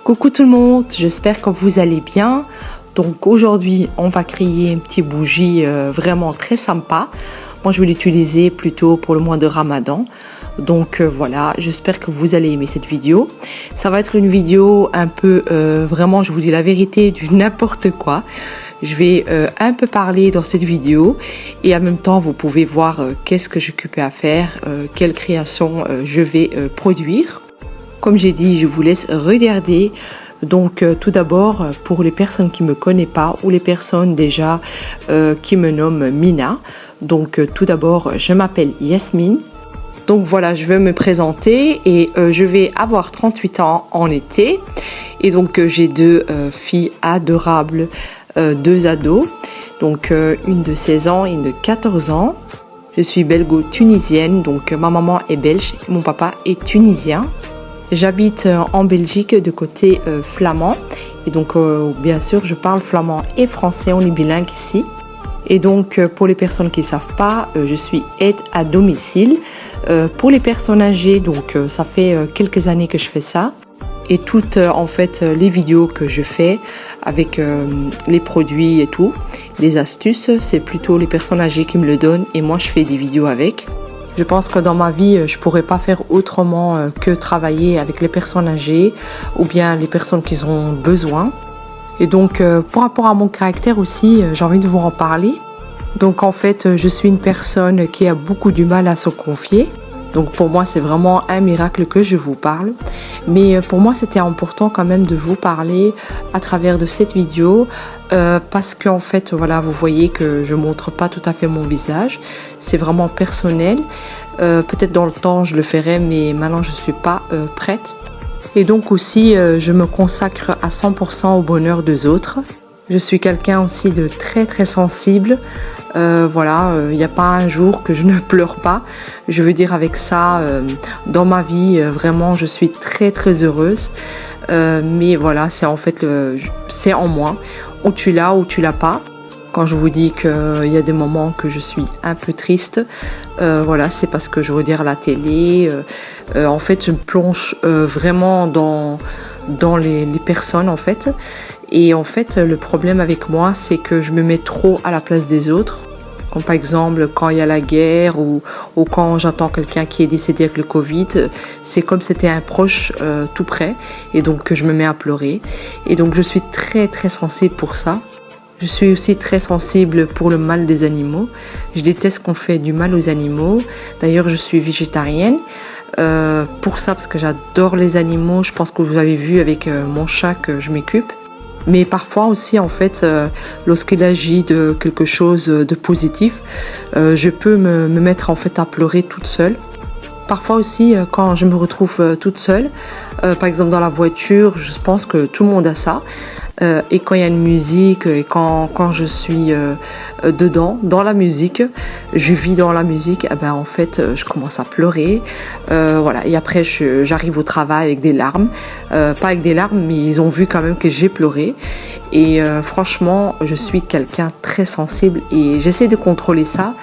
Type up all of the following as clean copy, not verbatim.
Coucou tout le monde, j'espère que vous allez bien. Donc aujourd'hui, on va créer une petite bougie vraiment très sympa. Moi, je vais l'utiliser plutôt pour le mois de Ramadan. Donc voilà, j'espère que vous allez aimer cette vidéo. Ça va être une vidéo un peu, vraiment, je vous dis la vérité, du n'importe quoi. Je vais un peu parler dans cette vidéo et en même temps, vous pouvez voir qu'est-ce que j'occupe à faire, quelle création je vais produire. Comme j'ai dit, je vous laisse regarder. Donc tout d'abord, pour les personnes qui ne me connaissent pas ou les personnes déjà qui me nomment Mina. Donc tout d'abord, je m'appelle Yasmine. Donc voilà, je vais me présenter et je vais avoir 38 ans en été. Et donc j'ai deux filles adorables, deux ados. Donc une de 16 ans et une de 14 ans. Je suis belgo-tunisienne, donc ma maman est belge, mon papa est tunisien. J'habite en Belgique de côté flamand et donc bien sûr je parle flamand et français, on est bilingue ici. Et donc pour les personnes qui ne savent pas, je suis aide à domicile. Pour les personnes âgées, donc ça fait quelques années que je fais ça. Et toutes en fait les vidéos que je fais avec les produits et tout, les astuces, c'est plutôt les personnes âgées qui me le donnent et moi je fais des vidéos avec. Je pense que dans ma vie, je pourrais pas faire autrement que travailler avec les personnes âgées ou bien les personnes qui ont besoin. Et donc, par rapport à mon caractère aussi, j'ai envie de vous en parler. Donc, en fait, je suis une personne qui a beaucoup du mal à se confier. Donc, pour moi, c'est vraiment un miracle que je vous parle. Mais pour moi, c'était important quand même de vous parler à travers de cette vidéo parce qu'en fait, voilà, vous voyez que je montre pas tout à fait mon visage. C'est vraiment personnel. Peut-être dans le temps, je le ferai, mais maintenant, je suis pas prête. Et donc aussi, je me consacre à 100% au bonheur des autres. Je suis quelqu'un aussi de très très sensible. Voilà, il n'y a pas un jour que je ne pleure pas. Je veux dire avec ça, dans ma vie, vraiment, je suis très très heureuse. Mais voilà, c'est en fait, c'est en moi. Ou tu l'as ou tu l'as pas. Quand je vous dis qu'il y a des moments que je suis un peu triste, voilà, c'est parce que je regarde la télé. En fait, je me plonge vraiment dans les personnes en fait. Et en fait, le problème avec moi, c'est que je me mets trop à la place des autres. Comme par exemple, quand il y a la guerre ou quand j'entends quelqu'un qui est décédé avec le Covid, c'est comme si c'était un proche tout près. Et donc, je me mets à pleurer. Et donc, je suis très, très sensible pour ça. Je suis aussi très sensible pour le mal des animaux. Je déteste qu'on fait du mal aux animaux. D'ailleurs, je suis végétarienne. Pour ça, parce que j'adore les animaux. Je pense que vous avez vu avec mon chat que je m'occupe. Mais parfois aussi, en fait, lorsqu'il agit de quelque chose de positif, je peux me mettre en fait à pleurer toute seule. Parfois aussi, quand je me retrouve toute seule, par exemple dans la voiture, je pense que tout le monde a ça. Et quand il y a une musique, et quand je suis dedans, dans la musique, je vis dans la musique, et ben en fait, je commence à pleurer. Voilà. Et après, j'arrive au travail avec des larmes. Pas avec des larmes, mais ils ont vu quand même que j'ai pleuré. Et franchement, je suis quelqu'un très sensible et j'essaie de contrôler ça.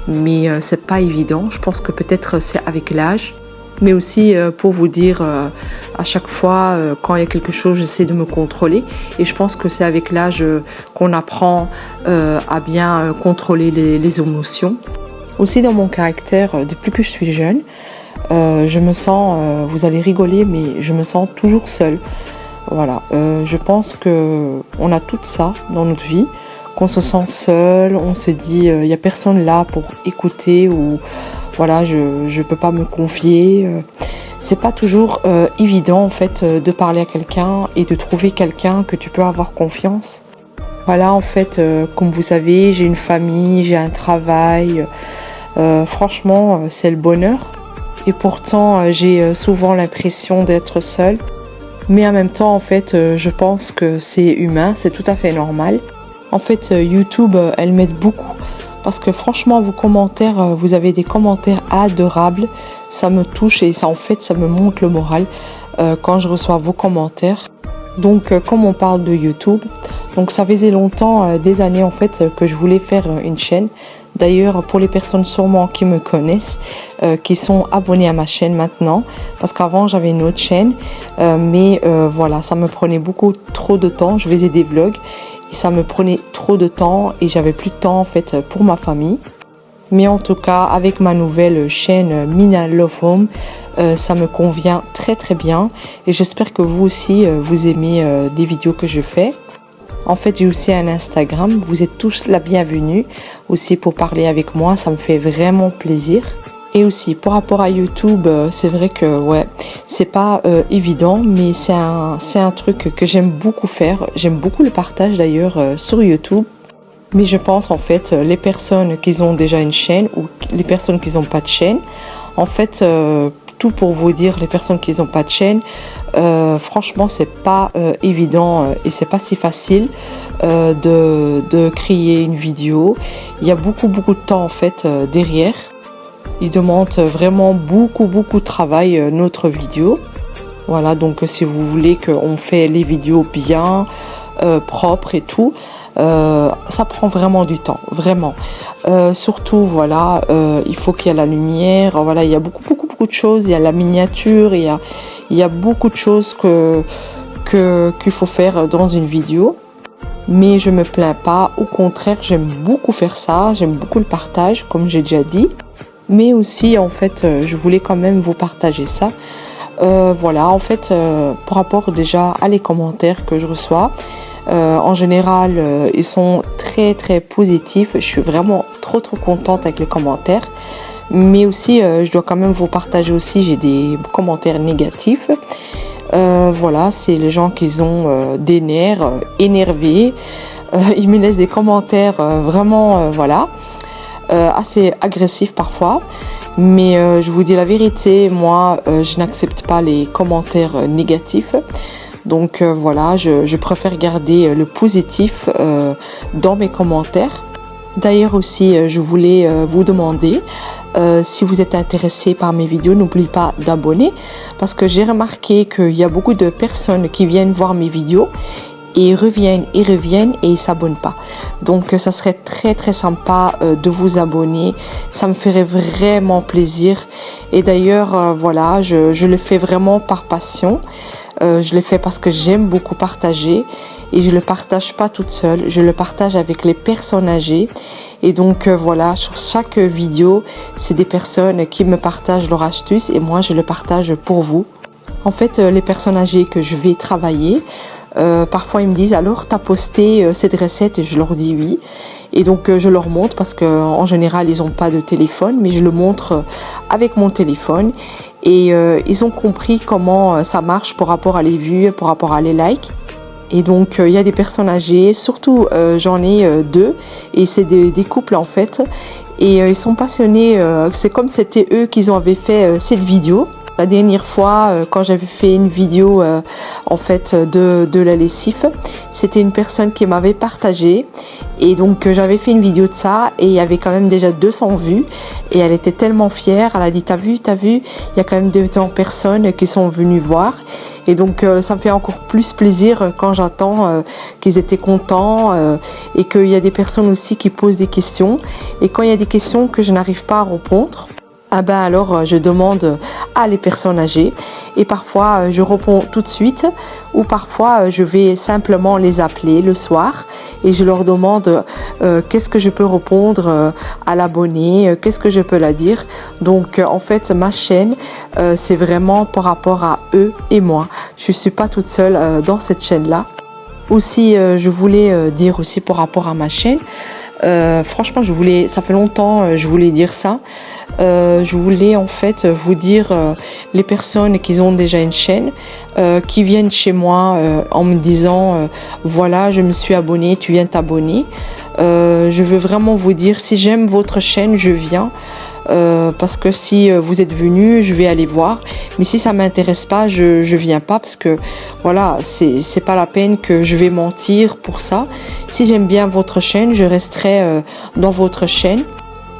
Mais c'est pas évident. Je pense que peut-être c'est avec l'âge. Mais aussi pour vous dire, à chaque fois, quand il y a quelque chose, j'essaie de me contrôler. Et je pense que c'est avec l'âge qu'on apprend à bien contrôler les émotions. Aussi dans mon caractère, depuis que je suis jeune, je me sens, vous allez rigoler, mais je me sens toujours seule. Voilà, je pense qu'on a tout ça dans notre vie. Qu'on se sent seul, on se dit il n'y a personne là pour écouter ou voilà, je peux pas me confier. C'est pas toujours évident en fait de parler à quelqu'un et de trouver quelqu'un que tu peux avoir confiance. Voilà, en fait, comme vous savez, j'ai une famille, j'ai un travail. Franchement, c'est le bonheur. Et pourtant, j'ai souvent l'impression d'être seule. Mais en même temps, en fait, je pense que c'est humain, c'est tout à fait normal. En fait, YouTube, elle m'aide beaucoup parce que franchement, vos commentaires, vous avez des commentaires adorables. Ça me touche et ça, en fait, ça me monte le moral quand je reçois vos commentaires. Donc, comme on parle de YouTube, Donc ça faisait longtemps, des années en fait, que je voulais faire une chaîne. D'ailleurs, pour les personnes sûrement qui me connaissent, qui sont abonnées à ma chaîne maintenant, parce qu'avant j'avais une autre chaîne, mais voilà, ça me prenait beaucoup trop de temps. Je faisais des vlogs et ça me prenait trop de temps et j'avais plus de temps en fait pour ma famille. Mais en tout cas, avec ma nouvelle chaîne Mina Love Home, ça me convient très très bien et j'espère que vous aussi vous aimez des vidéos que je fais. En fait, j'ai aussi un Instagram, vous êtes tous la bienvenue aussi pour parler avec moi, ça me fait vraiment plaisir. Et aussi, par rapport à YouTube, c'est vrai que ouais, c'est pas évident, mais c'est un truc que j'aime beaucoup faire. J'aime beaucoup le partage d'ailleurs sur YouTube. Mais je pense en fait, les personnes qui ont déjà une chaîne ou les personnes qui n'ont pas de chaîne, en fait, tout pour vous dire, les personnes qui n'ont pas de chaîne, franchement c'est pas évident et c'est pas si facile de créer une vidéo. Il y a beaucoup de temps en fait derrière. Il demande vraiment beaucoup de travail notre vidéo. Voilà, donc si vous voulez qu'on fait les vidéos bien propres et tout, ça prend vraiment du temps, vraiment. Surtout voilà, il faut qu'il y ait la lumière. Voilà, il y a beaucoup de choses. Il y a la miniature, il y a beaucoup de choses qu'il faut faire dans une vidéo. Mais je me plains pas. Au contraire, j'aime beaucoup faire ça. J'aime beaucoup le partage, comme j'ai déjà dit. Mais aussi, en fait, je voulais quand même vous partager ça. Voilà, en fait, par rapport déjà à les commentaires que je reçois, en général, ils sont très positifs. Je suis vraiment trop contente avec les commentaires. Mais aussi, je dois quand même vous partager aussi, j'ai des commentaires négatifs. Voilà, c'est les gens qui ont des nerfs énervés. Ils me laissent des commentaires vraiment, voilà, assez agressifs parfois. Mais je vous dis la vérité, moi, je n'accepte pas les commentaires négatifs. Donc voilà, je préfère garder le positif dans mes commentaires. D'ailleurs aussi, je voulais vous demander, si vous êtes intéressé par mes vidéos, n'oubliez pas d'abonner, parce que j'ai remarqué qu'il y a beaucoup de personnes qui viennent voir mes vidéos et ils reviennent et ils s'abonnent pas. Donc ça serait très sympa de vous abonner, ça me ferait vraiment plaisir. Et d'ailleurs voilà, je le fais vraiment par passion. Je le fais parce que j'aime beaucoup partager et je le partage pas toute seule, je le partage avec les personnes âgées. Et donc voilà, sur chaque vidéo, c'est des personnes qui me partagent leurs astuces et moi je le partage pour vous. En fait, les personnes âgées que je vais travailler, parfois ils me disent alors t'as posté cette recette et je leur dis oui. Et donc je leur montre parce qu'en général ils n'ont pas de téléphone, mais je le montre avec mon téléphone et ils ont compris comment ça marche par rapport à les vues, par rapport à les likes. Et donc il y a des personnes âgées, surtout j'en ai deux et c'est des couples en fait et ils sont passionnés, c'est comme c'était eux qui avaient fait cette vidéo. La dernière fois, quand j'avais fait une vidéo en fait de la lessive, c'était une personne qui m'avait partagé et donc j'avais fait une vidéo de ça et il y avait quand même déjà 200 vues et elle était tellement fière. Elle a dit t'as vu, il y a quand même 200 personnes qui sont venues voir et donc ça me fait encore plus plaisir quand j'entends qu'ils étaient contents et qu'il y a des personnes aussi qui posent des questions et quand il y a des questions que je n'arrive pas à répondre, ah ben alors je demande à les personnes âgées et parfois je réponds tout de suite ou parfois je vais simplement les appeler le soir et je leur demande qu'est-ce que je peux répondre à l'abonné, qu'est-ce que je peux la dire. Donc en fait ma chaîne c'est vraiment par rapport à eux et moi. Je suis pas toute seule dans cette chaîne là. Aussi je voulais dire aussi par rapport à ma chaîne, franchement ça fait longtemps je voulais dire ça. Je voulais en fait vous dire les personnes qui ont déjà une chaîne qui viennent chez moi en me disant voilà je me suis abonnée, tu viens t'abonner. Je veux vraiment vous dire si j'aime votre chaîne je viens parce que si vous êtes venu je vais aller voir, mais si ça m'intéresse pas je viens pas parce que voilà c'est pas la peine que je vais mentir pour ça. Si j'aime bien votre chaîne je resterai dans votre chaîne.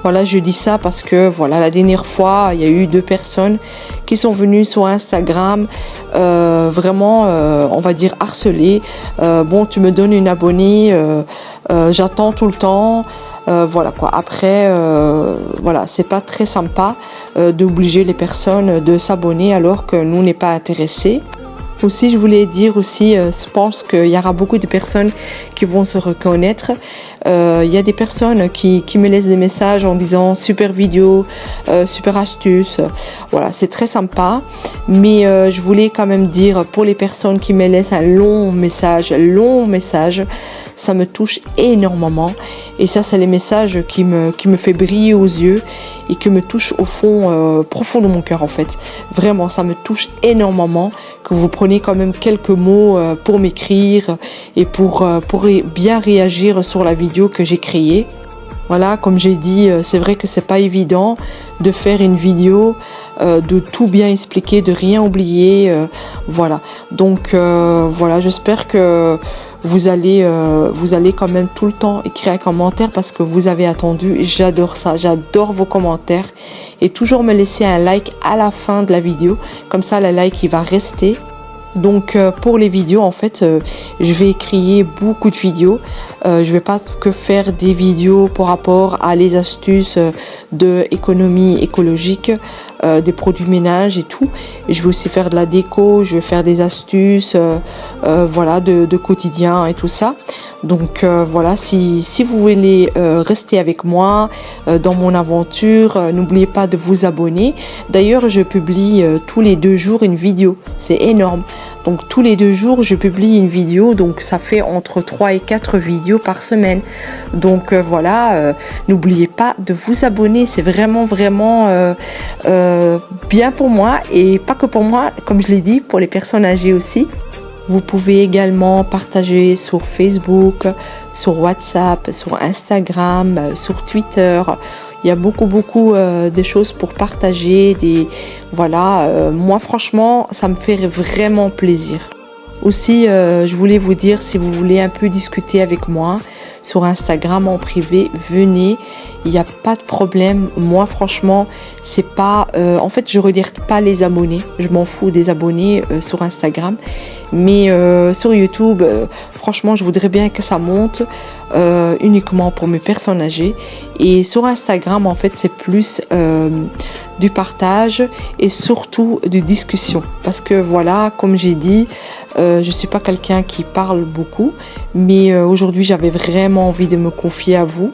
Voilà, je dis ça parce que voilà, la dernière fois, il y a eu 2 personnes qui sont venues sur Instagram, vraiment, on va dire harcelées. Bon, tu me donnes une abonnée, j'attends tout le temps. Voilà quoi. Après, voilà, c'est pas très sympa d'obliger les personnes de s'abonner alors que nous n'est pas intéressés. Aussi, je voulais dire aussi, je pense qu'il y aura beaucoup de personnes qui vont se reconnaître. Il y a des personnes qui me laissent des messages en disant super vidéo, super astuce. Voilà, c'est très sympa. Mais je voulais quand même dire pour les personnes qui me laissent un long message, ça me touche énormément. Et ça, c'est les messages qui me fait briller aux yeux et qui me touchent au fond, profond de mon cœur en fait. Vraiment, ça me touche énormément que vous preniez quand même quelques mots pour m'écrire et pour bien réagir sur la vidéo que j'ai créée. Voilà, comme j'ai dit, c'est vrai que c'est pas évident de faire une vidéo, de tout bien expliquer, de rien oublier, voilà. Donc voilà, j'espère que vous allez quand même tout le temps écrire un commentaire parce que vous avez attendu. J'adore ça, j'adore vos commentaires et toujours me laisser un like à la fin de la vidéo, comme ça le like il va rester. Donc pour les vidéos en fait je vais créer beaucoup de vidéos, je vais pas que faire des vidéos par rapport à les astuces de économie écologique, des produits ménage et tout. Et je vais aussi faire de la déco, je vais faire des astuces voilà de quotidien et tout ça. Donc voilà, si vous voulez rester avec moi dans mon aventure, n'oubliez pas de vous abonner. D'ailleurs je publie tous les 2 jours une vidéo, c'est énorme. Donc tous les 2 jours je publie une vidéo, donc ça fait entre 3 et 4 vidéos par semaine. Donc voilà, n'oubliez pas de vous abonner, c'est vraiment bien pour moi et pas que pour moi, comme je l'ai dit, pour les personnes âgées aussi. Vous pouvez également partager sur Facebook, sur WhatsApp, sur Instagram, sur Twitter. Il y a beaucoup de choses pour partager. Voilà, moi franchement, ça me fait vraiment plaisir. Aussi, je voulais vous dire, si vous voulez un peu discuter avec moi sur Instagram en privé, venez, il n'y a pas de problème. Moi franchement, c'est pas en fait je regarde pas les abonnés, je m'en fous des abonnés sur Instagram, mais sur YouTube franchement je voudrais bien que ça monte uniquement pour mes personnes âgées. Et sur Instagram en fait c'est plus du partage et surtout de discussion, parce que voilà, comme j'ai dit, je suis pas quelqu'un qui parle beaucoup, mais aujourd'hui j'avais vraiment envie de me confier à vous.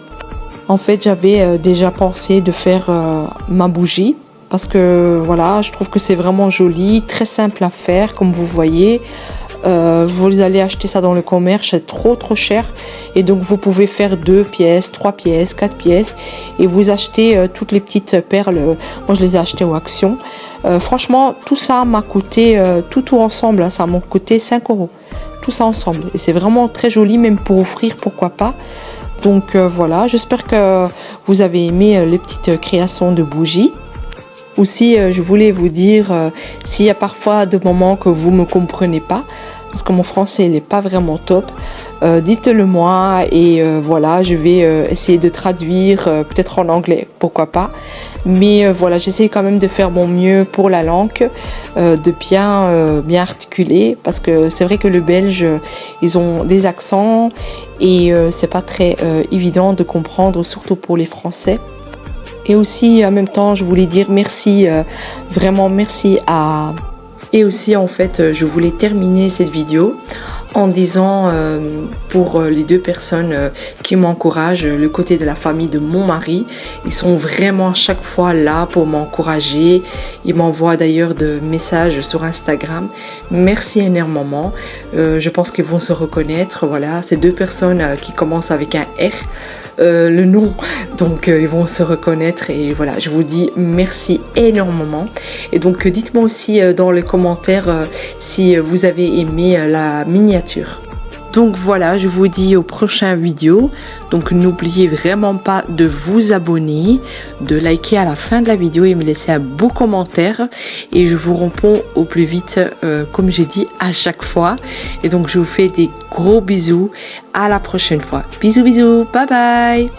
En fait j'avais déjà pensé de faire ma bougie, parce que voilà, je trouve que c'est vraiment joli, très simple à faire comme vous voyez. Vous allez acheter ça dans le commerce, c'est trop cher, et donc vous pouvez faire 2 pièces, 3 pièces, 4 pièces et vous achetez toutes les petites perles. Moi je les ai achetées au Action. Franchement tout ça m'a coûté tout ensemble, ça m'a coûté 5 €, tout ça ensemble, et c'est vraiment très joli, même pour offrir, pourquoi pas. Donc voilà, j'espère que vous avez aimé les petites créations de bougies. Aussi, je voulais vous dire, s'il y a parfois des moments que vous ne me comprenez pas, parce que mon français n'est pas vraiment top, dites-le moi et voilà, je vais essayer de traduire, peut-être en anglais, pourquoi pas. Mais voilà, j'essaie quand même de faire mon mieux pour la langue, de bien articuler, parce que c'est vrai que le belge, ils ont des accents et c'est pas très évident de comprendre, surtout pour les Français. Et aussi, en même temps, je voulais dire merci, vraiment merci à... Et aussi, en fait, je voulais terminer cette vidéo en disant pour les 2 personnes qui m'encouragent, le côté de la famille de mon mari, ils sont vraiment chaque fois là pour m'encourager. Ils m'envoient d'ailleurs de messages sur Instagram. Merci énormément. Je pense qu'ils vont se reconnaître. Voilà, c'est 2 personnes qui commencent avec un R. Le nom, donc ils vont se reconnaître, et voilà, je vous dis merci énormément. Et donc dites-moi aussi dans les commentaires si vous avez aimé la miniature. Donc voilà, je vous dis aux prochaines vidéos. Donc n'oubliez vraiment pas de vous abonner, de liker à la fin de la vidéo et me laisser un beau commentaire. Et je vous réponds au plus vite, comme j'ai dit à chaque fois. Et donc je vous fais des gros bisous. À la prochaine fois. Bisous, bisous. Bye bye.